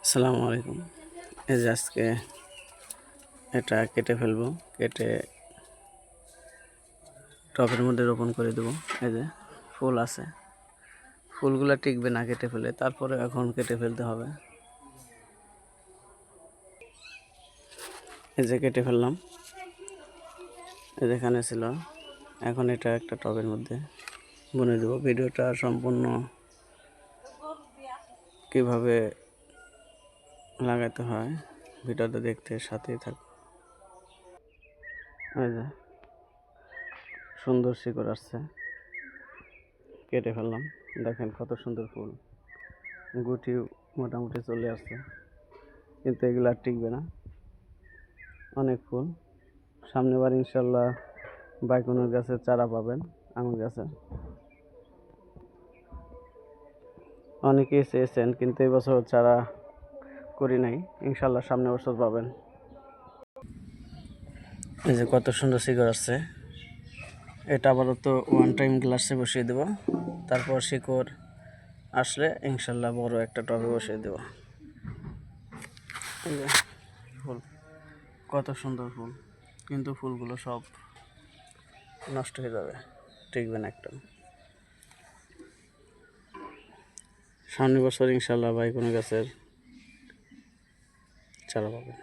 আসসালামু আলাইকুম। এই যে আজকে এটা কেটে ফেলবো, কেটে টবের মধ্যে রোপণ করে দেবো। এই যে ফুল আছে, ফুলগুলা টিকবে না কেটে ফেলে, তারপরে এখন কেটে ফেলতে হবে। এই যে কেটে ফেললাম, এই যেখানে ছিল, এখন এটা একটা টবের মধ্যে বুনে দেবো। ভিডিওটা সম্পূর্ণ কিভাবে লাগাতে হয় ভিডিওটা দেখতে সাথেই থাকো। এই যে সুন্দর শিকড় আসছে, কেটে ফেললাম। দেখেন কত সুন্দর ফুল, গুটি মোটামুটি চলে আসছে, কিন্তু এগুলো আর টিকবে না। অনেক ফুল, সামনেবার ইনশাল্লাহ বাইকুনুর গাছের চারা পাবেন। আঙুর গাছে অনেকেই চেয়েছেন, কিন্তু এবছর চারা করি নাই, ইনশাল্লাহ সামনে বছর পাবেন। এই যে কত সুন্দর শিকড় আসছে, এটা আপাতত ওয়ান টাইম গ্লাসে বসিয়ে দেব, তারপর শিকড় আসলে ইনশাল্লাহ বড় একটা টবে বসিয়ে দেব। এই যে ফুল, কত সুন্দর ফুল, কিন্তু ফুলগুলো সব নষ্ট হয়ে যাবে, টিকবে না একদম। সামনের বছর ইনশাল্লাহ বাইকুনো গাছের চারা পাবেন।